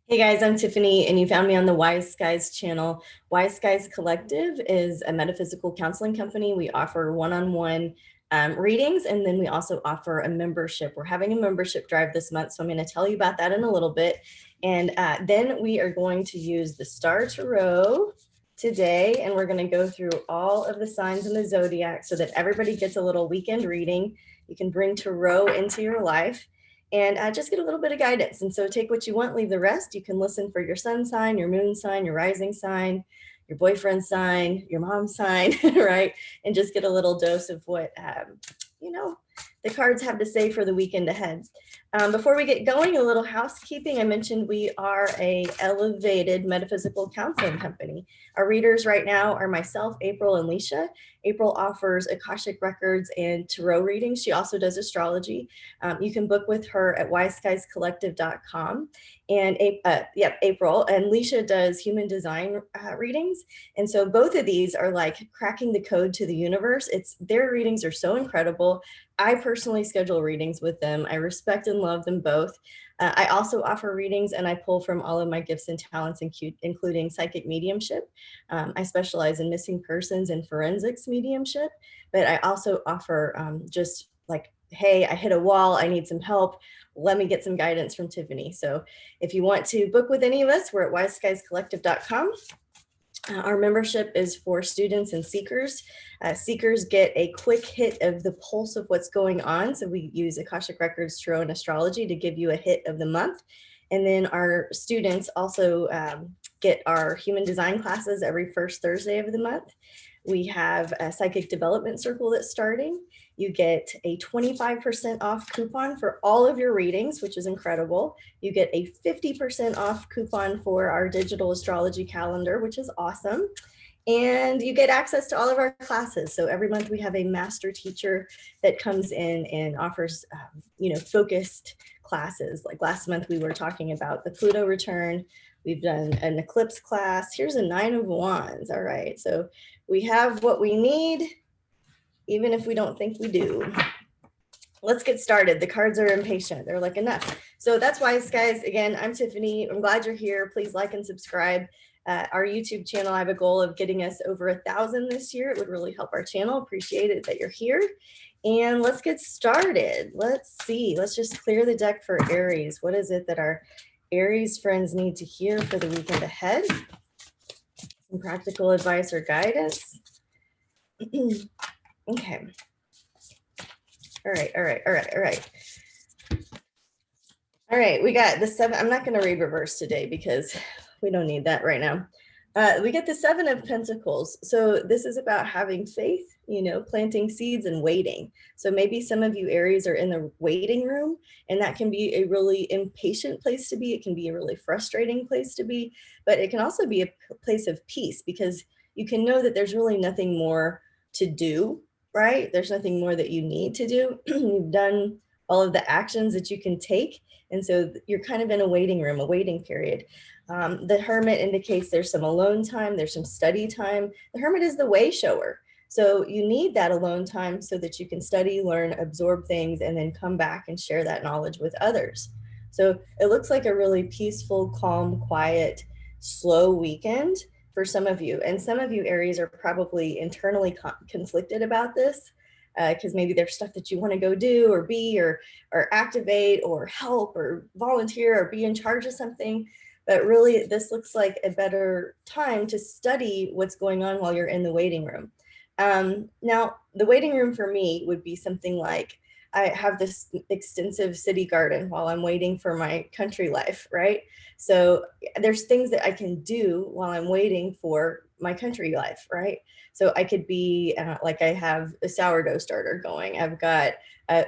Hey guys, I'm Tiffany, and you found me on the Wise Skies channel. Wise Skies Collective is a metaphysical counseling company. We offer one-on-one readings, and then we also offer a membership. We're having a membership drive this month, so I'm going to tell you about that in a little bit. And then we are going to use the Star Tarot today, and we're going to go through all of the signs in the zodiac so that everybody gets a little weekend reading. You can bring Tarot into your life and just get a little bit of guidance. And so take what you want, leave the rest. You can listen for your sun sign, your moon sign, your rising sign, your boyfriend's sign, your mom's sign, right? And just get a little dose of what, the cards have to say for the weekend ahead. Before we get going, a little housekeeping. I mentioned we are a elevated metaphysical counseling company. Our readers right now are myself, April, and Leisha. April offers Akashic records and tarot readings. She also does astrology. You can book with her at wiseskiescollective.com. And April and Leisha does human design readings. And so both of these are like cracking the code to the universe. Their readings are so incredible. I personally schedule readings with them. I respect and love them both. I also offer readings, and I pull from all of my gifts and talents, including psychic mediumship. I specialize in missing persons and forensics mediumship, but I also offer just like, hey, I hit a wall, I need some help. Let me get some guidance from Tiffany. So if you want to book with any of us, we're at wiseskiescollective.com. Our membership is for students and seekers. Seekers get a quick hit of the pulse of what's going on. So we use Akashic Records, Tarot, and Astrology to give you a hit of the month. And then our students also get our human design classes every first Thursday of the month. We have a psychic development circle that's starting. You get a 25% off coupon for all of your readings, which is incredible. You get a 50% off coupon for our digital astrology calendar, which is awesome. And you get access to all of our classes. So every month we have a master teacher that comes in and offers, focused classes. Like last month we were talking about the Pluto return. We've done an eclipse class. Here's a 9 of Wands. All right. So we have what we need, even if we don't think we do. Let's get started. The cards are impatient. They're like, enough. So that's Wise Guys. Again, I'm Tiffany. I'm glad you're here. Please like and subscribe. Our YouTube channel, I have a goal of getting us over 1,000 this year. It would really help our channel. Appreciate it that you're here. And let's get started. Let's see. Let's just clear the deck for Aries. What is it that our Aries friends need to hear for the weekend ahead? Some practical advice or guidance. Okay. All right, we got the 7. I'm not going to read reverse today because we don't need that right now. We get the 7 of Pentacles. So this is about having faith, planting seeds and waiting. So maybe some of you Aries are in the waiting room, and that can be a really impatient place to be. It can be a really frustrating place to be, but it can also be a place of peace because you can know that there's really nothing more to do, right? There's nothing more that you need to do. You've done all of the actions that you can take. And so you're kind of in a waiting room, a waiting period. The Hermit indicates there's some alone time, there's some study time. The Hermit is the way shower. So you need that alone time so that you can study, learn, absorb things, and then come back and share that knowledge with others. So it looks like a really peaceful, calm, quiet, slow weekend for some of you. And some of you Aries are probably internally conflicted about this because maybe there's stuff that you want to go do or be or activate or help or volunteer or be in charge of something. But really, this looks like a better time to study what's going on while you're in the waiting room. Now, the waiting room for me would be something like, I have this extensive city garden while I'm waiting for my country life, right? So there's things that I can do while I'm waiting for my country life, right? So I could be like, I have a sourdough starter going. I've got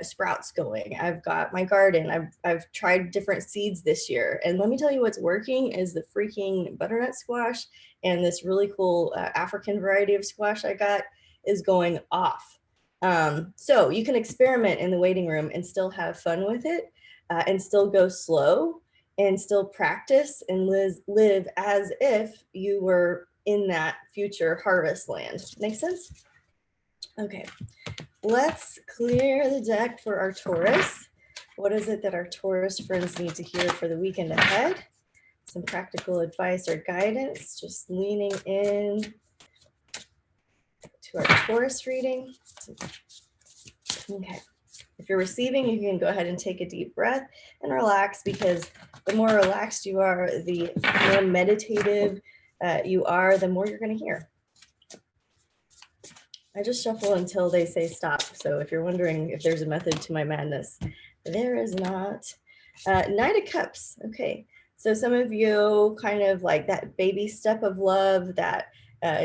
sprouts going. I've got my garden. I've tried different seeds this year. And let me tell you what's working is the freaking butternut squash, and this really cool African variety of squash I got is going off. So you can experiment in the waiting room and still have fun with it and still go slow and still practice and live as if you were in that future harvest land. Make sense? Okay, let's clear the deck for our Taurus. What is it that our Taurus friends need to hear for the weekend ahead? some practical advice or guidance, just leaning in to our Taurus reading. Okay. If you're receiving, you can go ahead and take a deep breath and relax, because the more relaxed you are, the more meditative you are, the more you're going to hear. I just shuffle until they say stop. So if you're wondering if there's a method to my madness, there is not. Knight of Cups. Okay. So some of you kind of like that baby step of love, that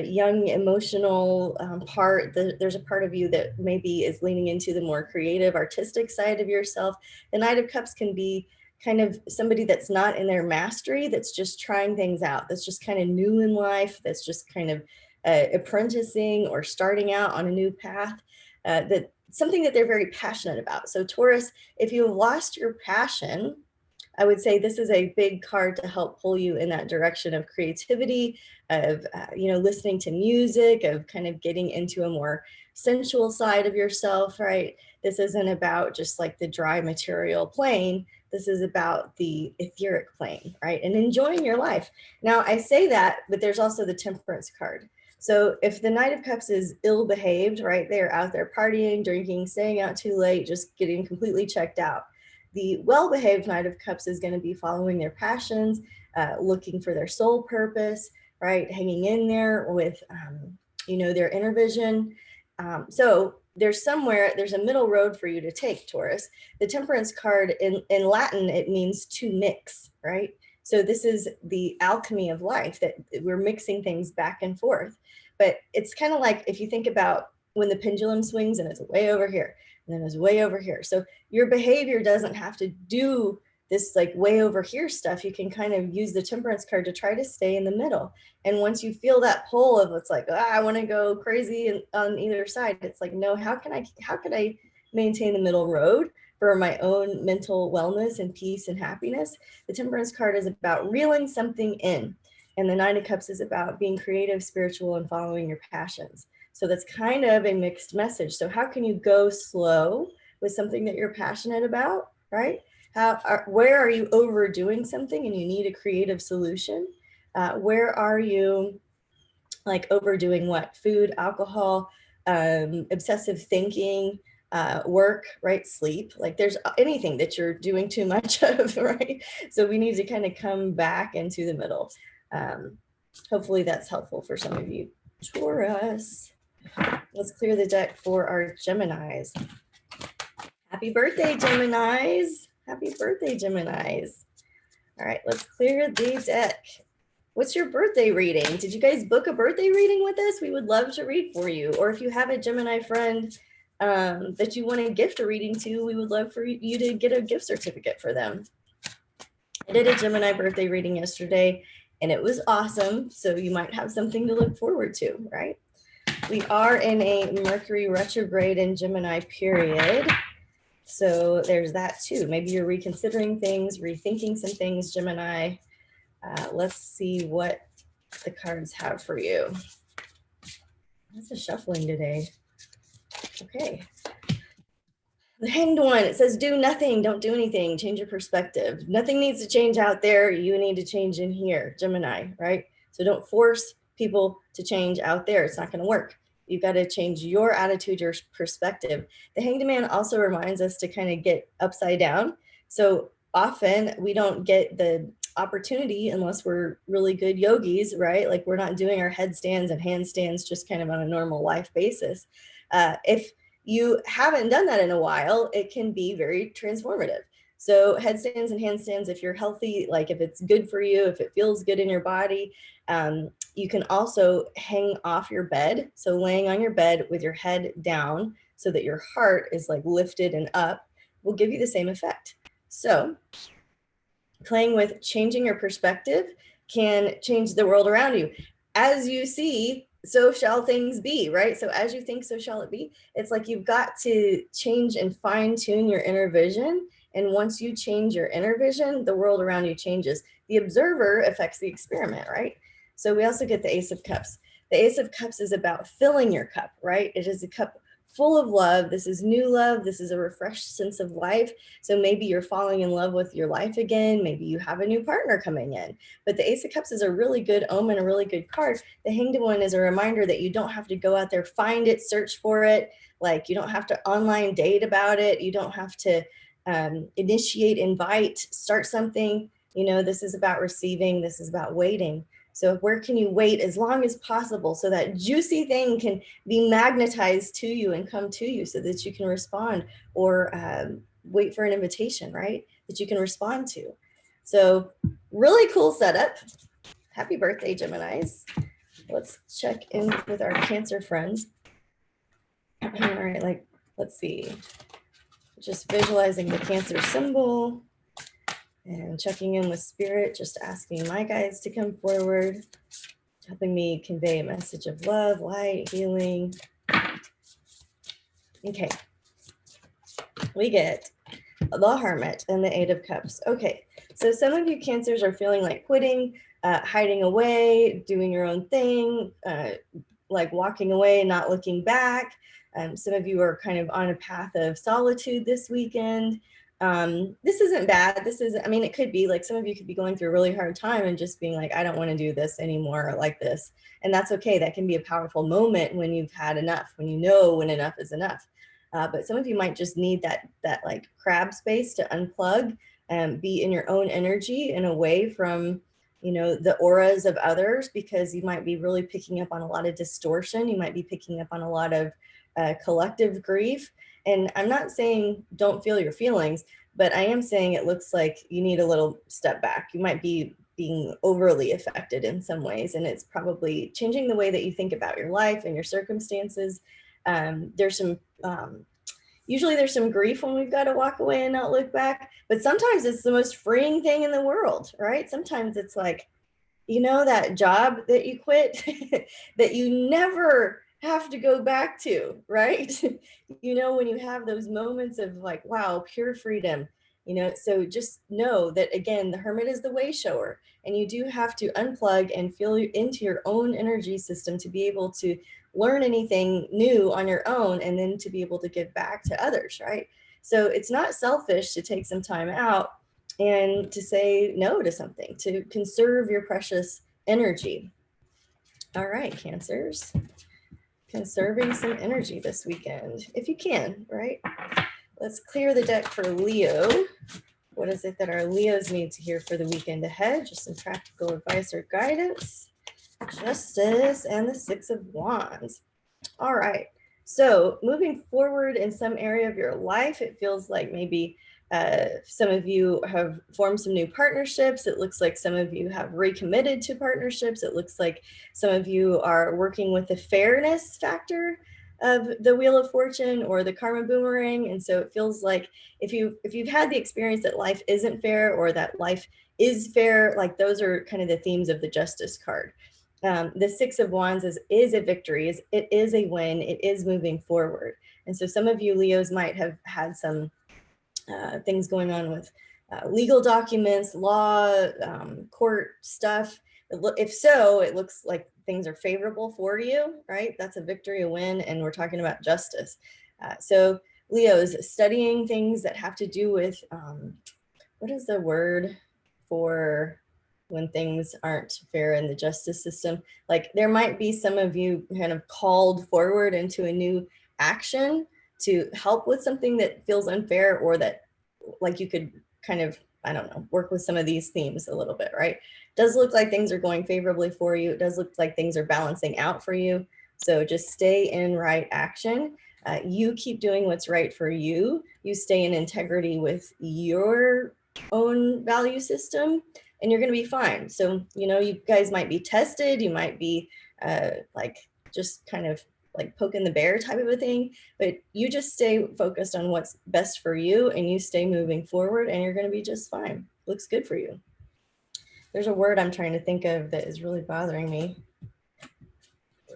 young emotional part. There's a part of you that maybe is leaning into the more creative, artistic side of yourself. The Knight of Cups can be kind of somebody that's not in their mastery, that's just trying things out, that's just kind of new in life, that's just kind of apprenticing or starting out on a new path, that something that they're very passionate about. So Taurus, if you have lost your passion, I would say this is a big card to help pull you in that direction of creativity, of listening to music, of kind of getting into a more sensual side of yourself, right? This isn't about just like the dry material plane. This is about the etheric plane, right? And enjoying your life. Now, I say that, but there's also the Temperance card. So if the Knight of Cups is ill-behaved, right, they're out there partying, drinking, staying out too late, just getting completely checked out. The well-behaved Knight of Cups is going to be following their passions, looking for their soul purpose, right, hanging in there with, their inner vision. So there's a middle road for you to take, Taurus. The Temperance card in Latin, it means to mix, right? So this is the alchemy of life, that we're mixing things back and forth. But it's kind of like if you think about when the pendulum swings and it's way over here, and then it's way over here. So your behavior doesn't have to do this like way over here stuff. You can kind of use the Temperance card to try to stay in the middle. And once you feel that pull of it's like, I want to go crazy on either side, it's like, no, how can I maintain the middle road for my own mental wellness and peace and happiness? The Temperance card is about reeling something in. And the Nine of Cups is about being creative, spiritual, and following your passions. So that's kind of a mixed message. So how can you go slow with something that you're passionate about, right? Where are you overdoing something and you need a creative solution? Where are you like overdoing what? Food, alcohol, obsessive thinking, work, right? Sleep. Like there's anything that you're doing too much of, right? So we need to kind of come back into the middle. Hopefully that's helpful for some of you. Taurus. Let's clear the deck for our Geminis. Happy birthday, Geminis. Happy birthday, Geminis. All right, let's clear the deck. What's your birthday reading? Did you guys book a birthday reading with us? We would love to read for you. Or if you have a Gemini friend that you want to gift a reading to, we would love for you to get a gift certificate for them. I did a Gemini birthday reading yesterday, and it was awesome. So you might have something to look forward to, right? We are in a Mercury retrograde in Gemini period. So there's that too. Maybe you're reconsidering things, rethinking some things, Gemini. Let's see what the cards have for you. That's a shuffling today. Okay. The Hanged One, it says do nothing, don't do anything, change your perspective. Nothing needs to change out there. You need to change in here, Gemini, right? So don't force people to change out there. It's not going to work. You've got to change your attitude, your perspective. The Hanged Man also reminds us to kind of get upside down. So often we don't get the opportunity unless we're really good yogis, right? Like we're not doing our headstands and handstands just kind of on a normal life basis. If you haven't done that in a while, it can be very transformative. So headstands and handstands, if you're healthy, like if it's good for you, if it feels good in your body, you can also hang off your bed. So laying on your bed with your head down so that your heart is like lifted and up will give you the same effect. So playing with changing your perspective can change the world around you. As you see, so shall things be, right? So as you think, so shall it be. It's like you've got to change and fine tune your inner vision. And once you change your inner vision, the world around you changes. The observer affects the experiment, right? So we also get the Ace of Cups. The Ace of Cups is about filling your cup, right? It is a cup full of love. This is new love. This is a refreshed sense of life. So maybe you're falling in love with your life again. Maybe you have a new partner coming in. But the Ace of Cups is a really good omen, a really good card. The Hanged One is a reminder that you don't have to go out there, find it, search for it. Like, you don't have to online date about it. You don't have to initiate, invite, start something. You know, this is about receiving. This is about waiting. So where can you wait as long as possible so that juicy thing can be magnetized to you and come to you so that you can respond, or wait for an invitation, right? That you can respond to. So really cool setup. Happy birthday, Geminis. Let's check in with our Cancer friends. All right, like, let's see. Just visualizing the Cancer symbol and checking in with Spirit, just asking my guides to come forward, helping me convey a message of love, light, healing. Okay, we get the Hermit and the Eight of Cups. Okay, so some of you Cancers are feeling like quitting, hiding away, doing your own thing, like walking away, not looking back. Some of you are kind of on a path of solitude this weekend. This isn't bad. This is, I mean, it could be like some of you could be going through a really hard time and just being like, I don't want to do this anymore, like this. And that's okay. That can be a powerful moment when you've had enough, when you know when enough is enough. But some of you might just need that like crab space to unplug and be in your own energy and away from, you know, the auras of others, because you might be really picking up on a lot of distortion. You might be picking up on a lot of collective grief. And I'm not saying don't feel your feelings, but I am saying it looks like you need a little step back. You might be being overly affected in some ways, and it's probably changing the way that you think about your life and your circumstances. There's some, usually there's some grief when we've got to walk away and not look back, but sometimes it's the most freeing thing in the world, right? Sometimes it's like, you know, that job that you quit that you never have to go back to, right? You know, when you have those moments of like, wow, pure freedom, you know, so just know that, again, the Hermit is the way shower, and you do have to unplug and feel into your own energy system to be able to learn anything new on your own, and then to be able to give back to others, right? So it's not selfish to take some time out and to say no to something, to conserve your precious energy. All right, Cancers, conserving some energy this weekend, if you can, right? Let's clear the deck for Leo. What is it that our Leos need to hear for the weekend ahead? Just some practical advice or guidance. Justice and the Six of Wands. All right. So moving forward in some area of your life, it feels like maybe some of you have formed some new partnerships. It looks like some of you have recommitted to partnerships. It looks like some of you are working with the fairness factor of the Wheel of Fortune or the Karma Boomerang. And so it feels like if you've had the experience that life isn't fair, or that life is fair, like those are kind of the themes of the Justice card. The Six of Wands is a victory, it is a win, it is moving forward. And so some of you Leos might have had some things going on with legal documents, law, court stuff. If so, it looks like things are favorable for you, right? That's a victory, a win, and we're talking about justice. So Leos, studying things that have to do with, what is the word for when things aren't fair in the justice system? Like, there might be some of you kind of called forward into a new action to help with something that feels unfair, or that like you could kind of, I don't know, work with some of these themes a little bit, right? Does look like things are going favorably for you. It does look like things are balancing out for you. So just stay in right action. You keep doing what's right for you. You stay in integrity with your own value system, and you're going to be fine. So, you know, you guys might be tested. You might be like just kind of like poking the bear type of a thing, but you just stay focused on what's best for you, and you stay moving forward, and you're going to be just fine. Looks good for you. There's a word I'm trying to think of that is really bothering me.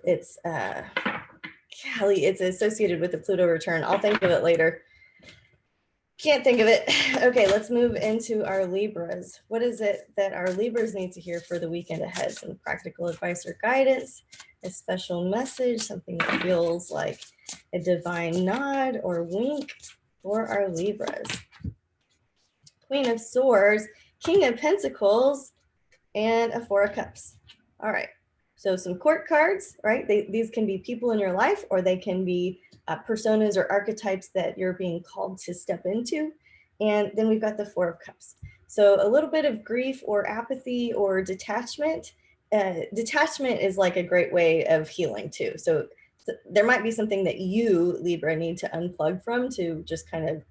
It's Kelly, it's associated with the Pluto return. I'll think of it later. Can't think of it. Okay, let's move into our Libras. What is it that our Libras need to hear for the weekend ahead? Some practical advice or guidance. a special message, something that feels like a divine nod or wink for our Libras. Queen of Swords, King of Pentacles, and a Four of Cups. All right, so some court cards, right? These can be people in your life, or they can be personas or archetypes that you're being called to step into. And then we've got the Four of Cups. So a little bit of grief or apathy or detachment. Detachment is like a great way of healing too. So there might be something that you, Libra, need to unplug from to just kind of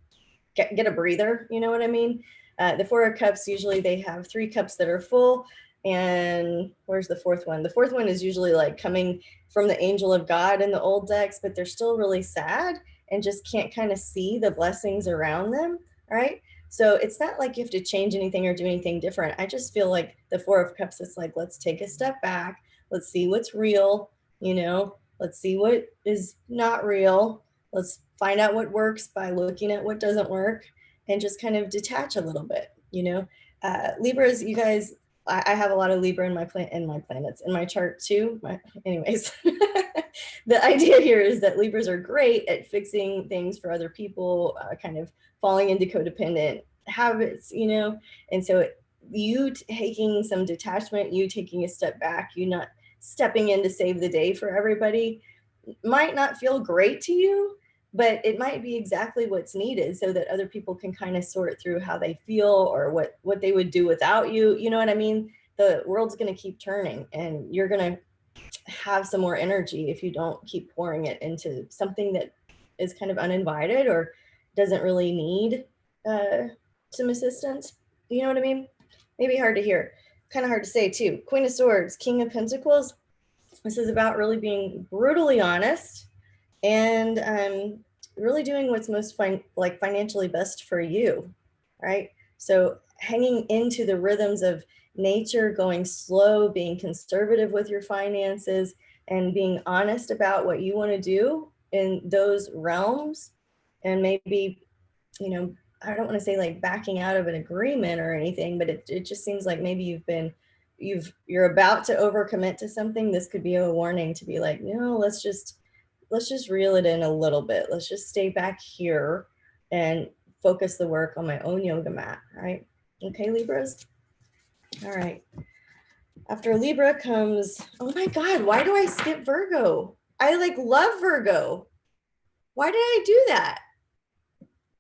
get a breather. You know what I mean? The Four of Cups, usually they have 3 cups that are full. And where's the fourth one? The fourth one is usually like coming from the angel of God in the old decks, but they're still really sad and just can't kind of see the blessings around them, right? So it's not like you have to change anything or do anything different. I just feel like the Four of Cups, it's like, let's take a step back. Let's see what's real, you know, let's see what is not real. Let's find out what works by looking at what doesn't work and just kind of detach a little bit, you know. Libras, you guys, I have a lot of Libra in my planets in my chart too. Anyways, the idea here is that Libras are great at fixing things for other people, kind of falling into codependent habits, you know. And so you taking some detachment, you taking a step back, you not stepping in to save the day for everybody might not feel great to you, but it might be exactly what's needed so that other people can kind of sort through how they feel or what they would do without you. You know what I mean? The world's going to keep turning and you're going to have some more energy if you don't keep pouring it into something that is kind of uninvited or doesn't really need some assistance. You know what I mean? Maybe hard to hear, kind of hard to say too. Queen of Swords, King of Pentacles. This is about really being brutally honest and really doing what's most financially best for you, right? So hanging into the rhythms of nature, going slow, being conservative with your finances, and being honest about what you want to do in those realms. And maybe, you know, I don't want to say like backing out of an agreement or anything, but it just seems like maybe you're about to overcommit to something. This could be a warning to be like, no, let's just reel it in a little bit. Let's just stay back here and focus the work on my own yoga mat, right? Okay, Libras? All right. After Libra comes, oh my God, why do I skip Virgo? I like love Virgo. Why did I do that?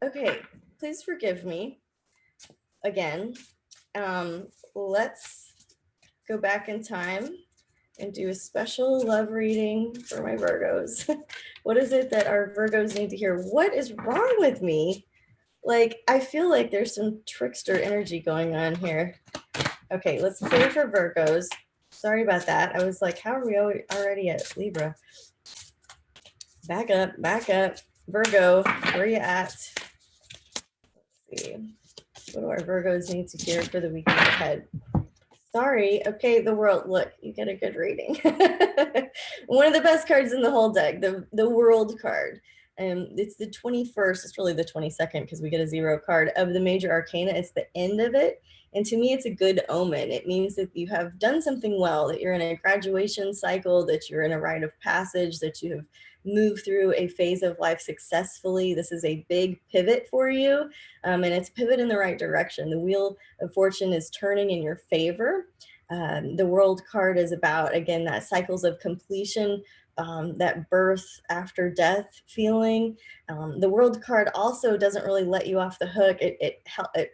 Okay, please forgive me. Again, let's go back in time and do a special love reading for my Virgos. What is it that our Virgos need to hear? What is wrong with me? Like, I feel like there's some trickster energy going on here. Okay, let's pray for Virgos. Sorry about that. I was like, how are we already at Libra? Back up. Virgo, where are you at? Let's see. What do our Virgos need to hear for the weekend ahead? Sorry. Okay, the world. Look, you get a good reading. One of the best cards in the whole deck, the World card. It's the 21st. It's really the 22nd because we get a 0 card of the major arcana. It's the end of it. And to me, it's a good omen. It means that you have done something well, that you're in a graduation cycle, that you're in a rite of passage, that you have moved through a phase of life successfully. This is a big pivot for you, and it's a pivot in the right direction. The wheel of fortune is turning in your favor. The World card is about, again, that cycles of completion, that birth after death feeling. The World card also doesn't really let you off the hook. It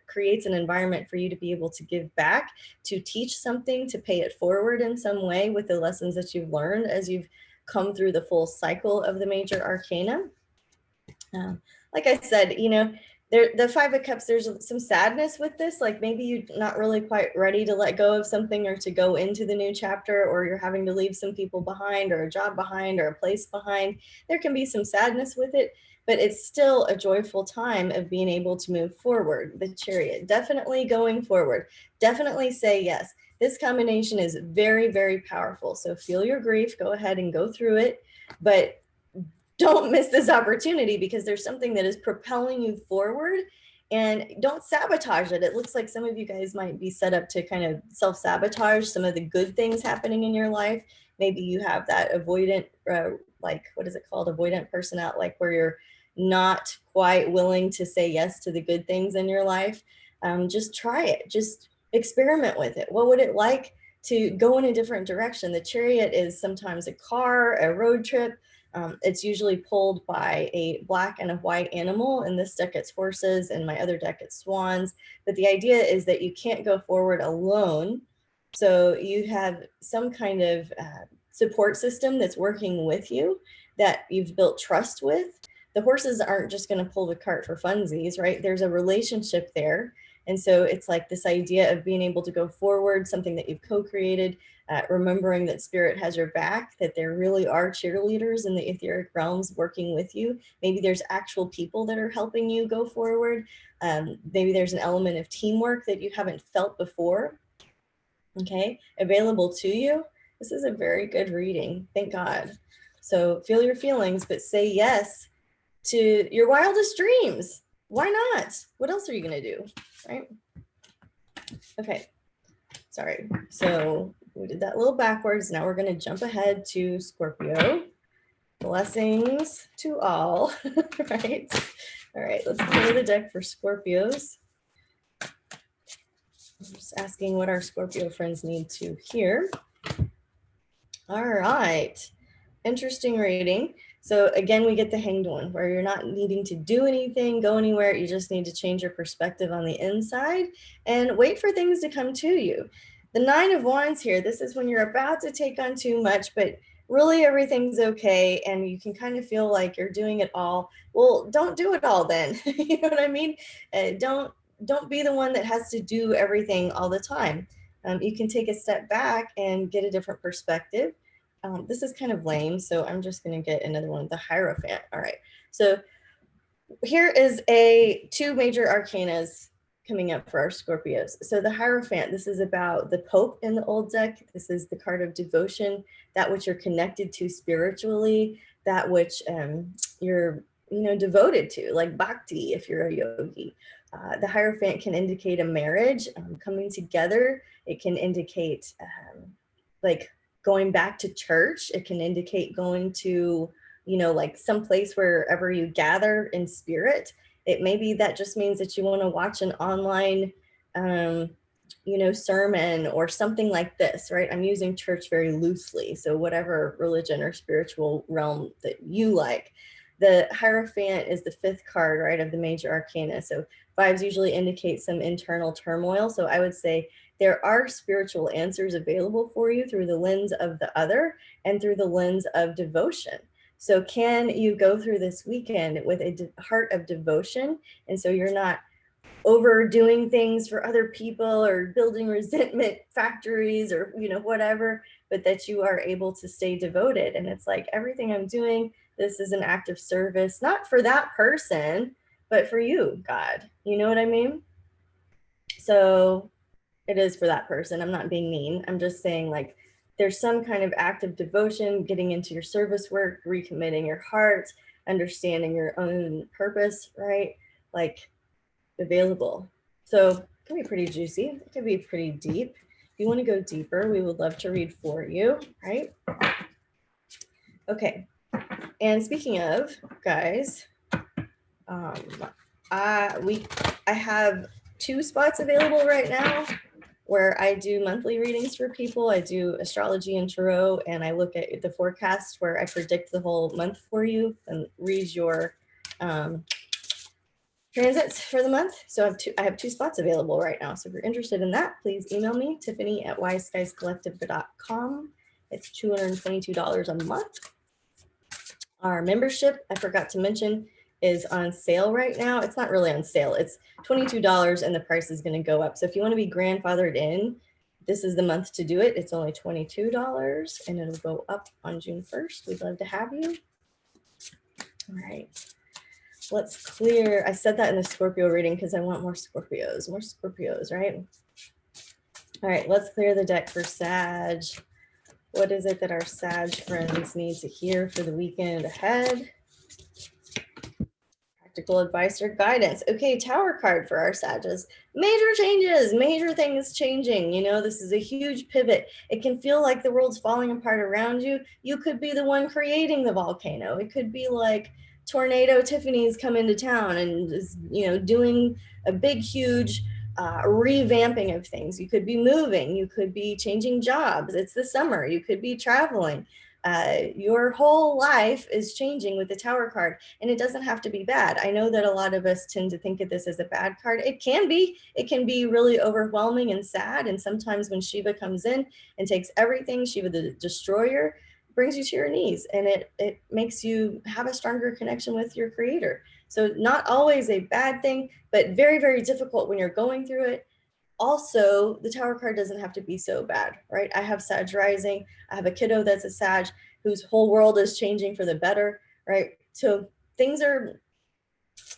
creates an environment for you to be able to give back, to teach something, to pay it forward in some way with the lessons that you've learned as you've come through the full cycle of the major arcana. Like I said, you know, the 5 of Cups, there's some sadness with this. Like maybe you're not really quite ready to let go of something or to go into the new chapter, or you're having to leave some people behind or a job behind or a place behind. There can be some sadness with it, but it's still a joyful time of being able to move forward. The Chariot, definitely going forward. Definitely say yes. This combination is very, very powerful. So feel your grief, go ahead and go through it, but don't miss this opportunity because there's something that is propelling you forward, and don't sabotage it. It looks like some of you guys might be set up to kind of self-sabotage some of the good things happening in your life Maybe you have that avoidant, like, what is it called? Avoidant personality, like where you're not quite willing to say yes to the good things in your life. Just try it. Just experiment with it. What would it like to go in a different direction? The chariot is sometimes a car, a road trip. It's usually pulled by a black and a white animal. In this deck, it's horses, and my other deck, it's swans. But the idea is that you can't go forward alone. So you have some kind of support system that's working with you, that you've built trust with. The horses aren't just going to pull the cart for funsies, right? There's a relationship there. And so it's like this idea of being able to go forward, something that you've co-created, remembering that spirit has your back, that there really are cheerleaders in the etheric realms working with you. Maybe there's actual people that are helping you go forward. Maybe there's an element of teamwork that you haven't felt before. Okay, available to you. This is a very good reading, thank God. So feel your feelings, but say yes to your wildest dreams. Why not? What else are you going to do, right? Okay, sorry. So we did that a little backwards. Now we're going to jump ahead to Scorpio. Blessings to all, right? All right, let's clear the deck for Scorpios. I'm just asking what our Scorpio friends need to hear. All right, interesting reading. So again, we get the Hanged One, where you're not needing to do anything, go anywhere. You just need to change your perspective on the inside and wait for things to come to you. The Nine of Wands here, this is when you're about to take on too much, but really everything's okay, and you can kind of feel like you're doing it all. Well, don't do it all then. You know what I mean? Don't be the one that has to do everything all the time. You can take a step back and get a different perspective. This is kind of lame, so I'm just going to get another one, the Hierophant. All right, so here is two major arcanas coming up for our Scorpios. So the Hierophant, this is about the Pope in the old deck. This is the card of devotion, that which you're connected to spiritually, that which you're devoted to, like bhakti if you're a yogi. The Hierophant can indicate a marriage coming together. It can indicate like going back to church. It can indicate going to, like some place wherever you gather in spirit. It maybe that just means that you want to watch an online, sermon or something like this, right? I'm using church very loosely. So whatever religion or spiritual realm that you like. The Hierophant is the fifth card, right, of the major arcana. So fives usually indicate some internal turmoil. So I would say there are spiritual answers available for you through the lens of the other and through the lens of devotion. So can you go through this weekend with a heart of devotion? And so you're not overdoing things for other people or building resentment factories or, whatever, but that you are able to stay devoted. And it's like, everything I'm doing, this is an act of service, not for that person, but for you, God. You know what I mean? So it is for that person. I'm not being mean. I'm just saying, like, there's some kind of act of devotion, getting into your service work, recommitting your heart, understanding your own purpose, right? Like, available. So it can be pretty juicy. It can be pretty deep. If you want to go deeper, we would love to read for you, right? Okay. And speaking of, guys, I have 2 spots available right now where I do monthly readings for people. I do astrology and tarot, and I look at the forecast where I predict the whole month for you and read your transits for the month. So I have 2 spots available right now. So if you're interested in that, please email me, Tiffany@wiseskiescollective.com. It's $222 a month. Our membership, I forgot to mention, is on sale right now. It's not really on sale. It's $22 and the price is going to go up. So if you want to be grandfathered in, this is the month to do it. It's only $22 and it'll go up on June 1st. We'd love to have you. All right. Let's clear. I said that in the Scorpio reading because I want more Scorpios, right? All right, let's clear the deck for Sag. What is it that our Sag friends need to hear for the weekend ahead? practical advice or guidance. Okay, Tower card for our Sagittarius. Major changes, major things changing. You know, this is a huge pivot. It can feel like the world's falling apart around you. You could be the one creating the volcano. It could be like tornado Tiffany's come into town and is, you know, doing a big, huge revamping of things. You could be moving. You could be changing jobs. It's the summer. You could be traveling. Your whole life is changing with the Tower card, and it doesn't have to be bad. I know that a lot of us tend to think of this as a bad card. It can be really overwhelming and sad. And sometimes when Shiva comes in and takes everything, Shiva the destroyer brings you to your knees, and it makes you have a stronger connection with your creator. So not always a bad thing, but very, very difficult when you're going through it. Also, the Tower card doesn't have to be so bad, right? I have Sag rising. I have a kiddo that's a Sag whose whole world is changing for the better, right? So things are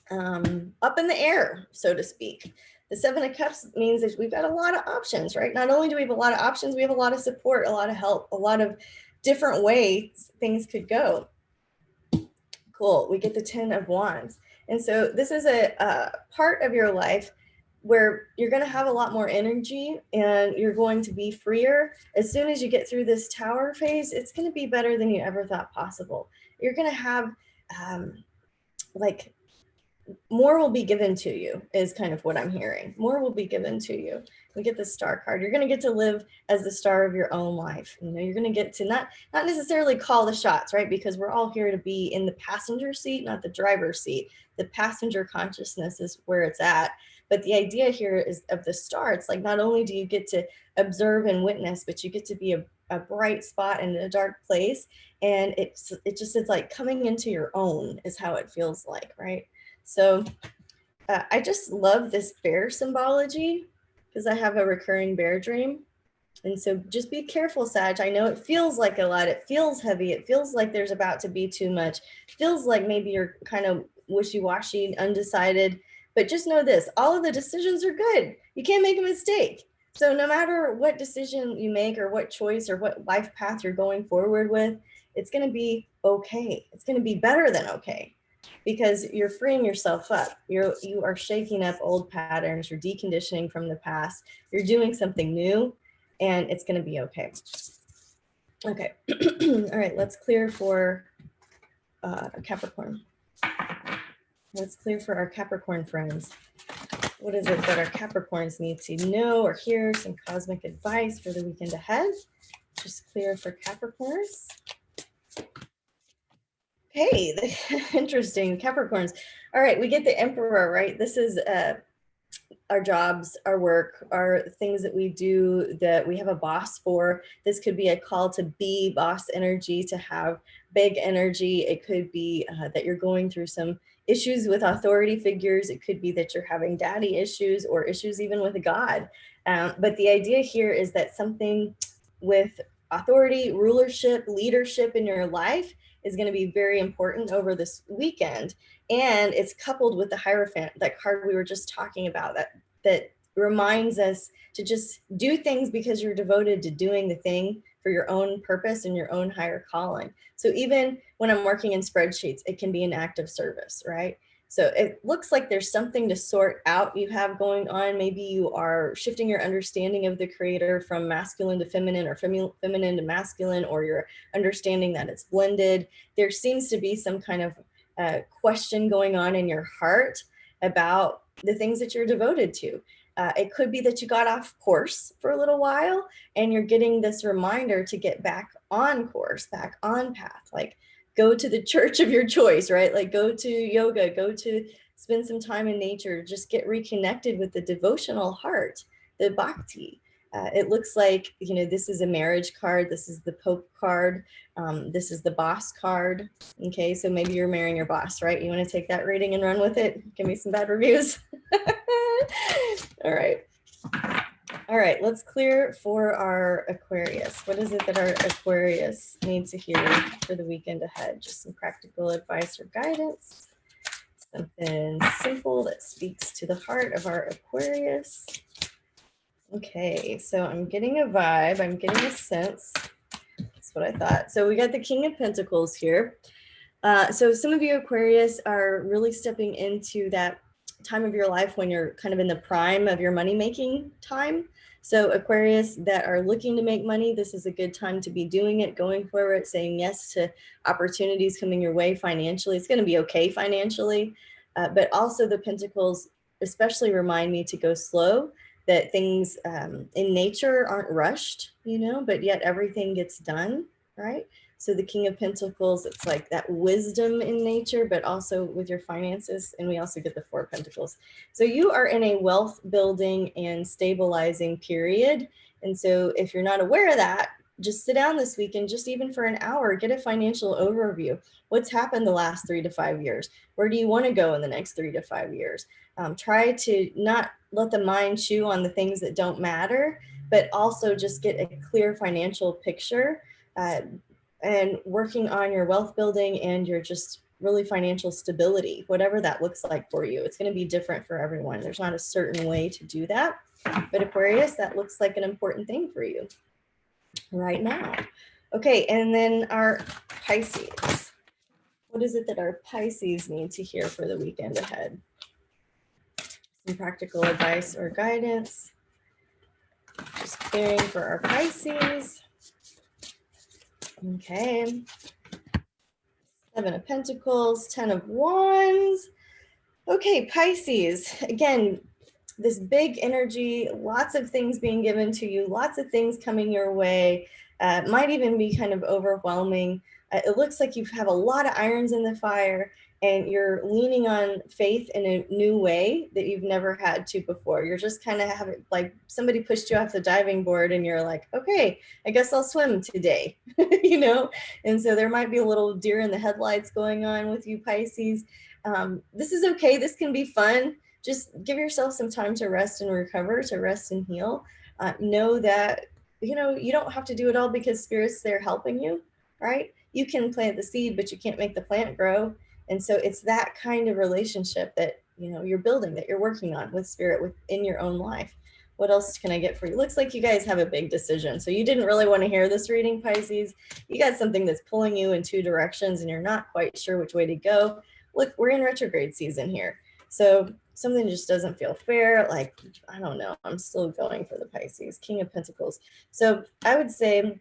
up in the air, so to speak. The Seven of Cups means that we've got a lot of options, right? Not only do we have a lot of options, we have a lot of support, a lot of help, a lot of different ways things could go. Cool. We get the 10 of Wands. And so this is a part of your life where you're going to have a lot more energy and you're going to be freer. As soon as you get through this Tower phase, it's going to be better than you ever thought possible. You're going to have like more will be given to you is kind of what I'm hearing. More will be given to you. We get the Star card. You're going to get to live as the star of your own life. You know, you're going to get to not necessarily call the shots, right? Because we're all here to be in the passenger seat, not the driver's seat. The passenger consciousness is where it's at. But the idea here is of the star. It's like not only do you get to observe and witness, but you get to be a bright spot in a dark place. And it just is like coming into your own is how it feels like, right? So I just love this bear symbology because I have a recurring bear dream. And so just be careful, Sag. I know it feels like a lot. It feels heavy. It feels like there's about to be too much. It feels like maybe you're kind of wishy-washy, undecided. But just know this, all of the decisions are good. You can't make a mistake. So no matter what decision you make or what choice or what life path you're going forward with, it's going to be okay. It's going to be better than okay. Because you're freeing yourself up. You are shaking up old patterns. You're deconditioning from the past. You're doing something new, and it's going to be okay. Okay. All right. Let's clear for Capricorn. Let's clear for our Capricorn friends. What is it that our Capricorns need to know or hear? Some cosmic advice for the weekend ahead. Just clear for Capricorns. Hey, interesting. Capricorns. All right, we get the Emperor, right? This is our jobs, our work, our things that we do that we have a boss for. This could be a call to be boss energy, to have big energy. It could be that you're going through some issues with authority figures. It could be that you're having daddy issues or issues even with God. But the idea here is that something with authority, rulership, leadership in your life is going to be very important over this weekend. And it's coupled with the Hierophant, that card we were just talking about, that reminds us to just do things because you're devoted to doing the thing for your own purpose and your own higher calling. So even when I'm working in spreadsheets, it can be an act of service, right? So it looks like there's something to sort out you have going on. Maybe you are shifting your understanding of the creator from masculine to feminine or feminine to masculine, or you're understanding that it's blended. There seems to be some kind of question going on in your heart about the things that you're devoted to. It could be that you got off course for a little while and you're getting this reminder to get back on course, back on path. Like, go to the church of your choice, right? Like, go to yoga, go to spend some time in nature, just get reconnected with the devotional heart, the bhakti. It looks like, you know, this is a marriage card. This is the Pope card. This is the boss card. Okay, so maybe you're marrying your boss, right? You want to take that reading and run with it? Give me some bad reviews. All right. All right, let's clear for our Aquarius. What is it that our Aquarius needs to hear for the weekend ahead? Just some practical advice or guidance. Something simple that speaks to the heart of our Aquarius. Okay, so I'm getting a vibe. I'm getting a sense. That's what I thought. So we got the King of Pentacles here. So some of you Aquarius are really stepping into that time of your life when you're kind of in the prime of your money-making time. So Aquarius that are looking to make money, this is a good time to be doing it, going for it, saying yes to opportunities coming your way financially. It's going to be okay financially, but also the Pentacles especially remind me to go slow, that things in nature aren't rushed, you know, but yet everything gets done, right? So the King of Pentacles, it's like that wisdom in nature, but also with your finances. And we also get the Four of Pentacles. So you are in a wealth building and stabilizing period. And so if you're not aware of that, just sit down this weekend, just even for an hour, get a financial overview. What's happened the last 3 to 5 years? Where do you want to go in the next 3 to 5 years? Try to not let the mind chew on the things that don't matter, but also just get a clear financial picture. And working on your wealth building and your just really financial stability, whatever that looks like for you. It's going to be different for everyone. There's not a certain way to do that. But Aquarius, that looks like an important thing for you right now. Okay, and then our Pisces. What is it that our Pisces need to hear for the weekend ahead? Some practical advice or guidance. Just clearing for our Pisces. Okay. 7 of Pentacles, 10 of Wands. Okay, Pisces. Again, this big energy, lots of things being given to you, lots of things coming your way. Might even be kind of overwhelming. It looks like you have a lot of irons in the fire and you're leaning on faith in a new way that you've never had to before. You're just kind of having, like somebody pushed you off the diving board and you're like, okay, I guess I'll swim today, you know? And so there might be a little deer in the headlights going on with you, Pisces. This is okay. This can be fun. Just give yourself some time to rest and recover, to rest and heal. Know that, you know, you don't have to do it all because Spirit's there helping you, right? You can plant the seed, but you can't make the plant grow. And so it's that kind of relationship that, you know, you're building, that you're working on with Spirit within your own life. What else can I get for you? Looks like you guys have a big decision. So you didn't really want to hear this reading, Pisces. You got something that's pulling you in 2 directions and you're not quite sure which way to go. Look, we're in retrograde season here. So something just doesn't feel fair. Like, I don't know. I'm still going for the Pisces, King of Pentacles. So I would say,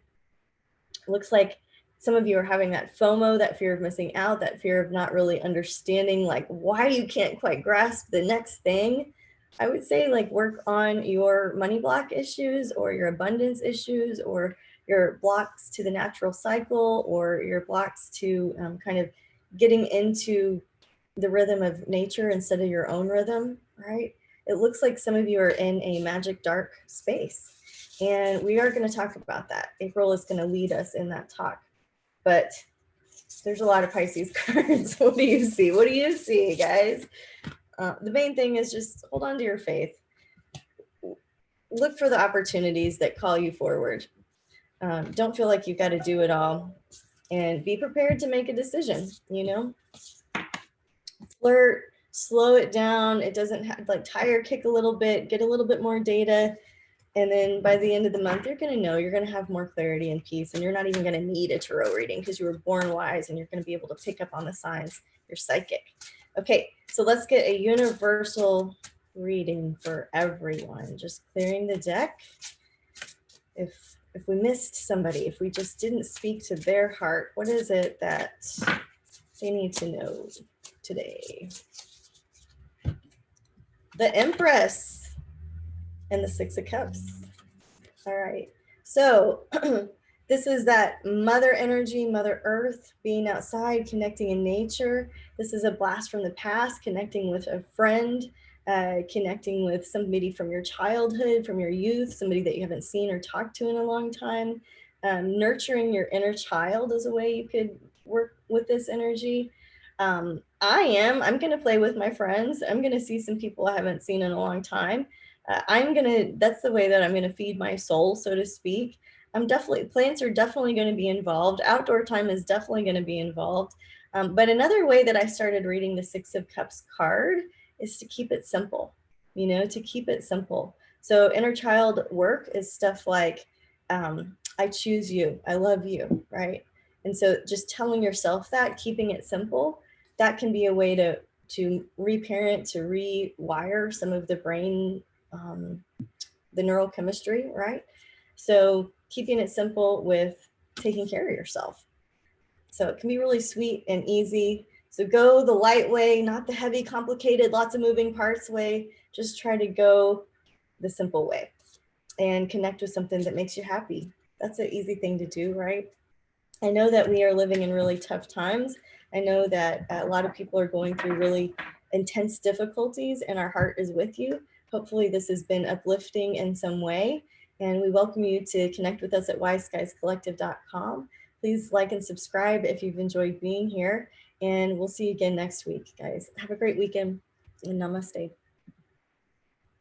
looks like some of you are having that FOMO, that fear of missing out, that fear of not really understanding, like why you can't quite grasp the next thing. I would say like work on your money block issues or your abundance issues or your blocks to the natural cycle or your blocks to kind of getting into the rhythm of nature instead of your own rhythm, right? It looks like some of you are in a magic dark space. And we are going to talk about that. April is going to lead us in that talk. But there's a lot of Pisces cards. What do you see? What do you see, guys? The main thing is just hold on to your faith. Look for the opportunities that call you forward. Don't feel like you've got to do it all. And be prepared to make a decision, you know? Flirt, slow it down. It doesn't have, like, tire kick a little bit, get a little bit more data. And then by the end of the month, you're going to know, you're going to have more clarity and peace. And you're not even going to need a tarot reading because you were born wise and you're going to be able to pick up on the signs. You're psychic. Okay, so let's get a universal reading for everyone. Just clearing the deck. If we missed somebody, if we just didn't speak to their heart, what is it that they need to know today? The Empress and the 6 of Cups. All right. So this is that mother energy, Mother Earth, being outside, connecting in nature. This is a blast from the past, connecting with a friend, connecting with somebody from your childhood, from your youth, somebody that you haven't seen or talked to in a long time. Nurturing your inner child is a way you could work with this energy. I'm going to play with my friends. I'm going to see some people I haven't seen in a long time. That's the way that I'm going to feed my soul, so to speak. Plants are definitely going to be involved. Outdoor time is definitely going to be involved. But another way that I started reading the 6 of Cups card is to keep it simple, to keep it simple. So inner child work is stuff like, I choose you, I love you, right? And so just telling yourself that, keeping it simple, that can be a way to reparent, to rewire some of the brain, the neurochemistry, right? So keeping it simple with taking care of yourself. So it can be really sweet and easy. So go the light way, not the heavy, complicated, lots of moving parts way. Just try to go the simple way and connect with something that makes you happy. That's an easy thing to do, right? I know that we are living in really tough times. I know that a lot of people are going through really intense difficulties, and our heart is with you. Hopefully this has been uplifting in some way, and we welcome you to connect with us at wiseskiescollective.com. Please like and subscribe if you've enjoyed being here, and we'll see you again next week, guys. Have a great weekend, and namaste.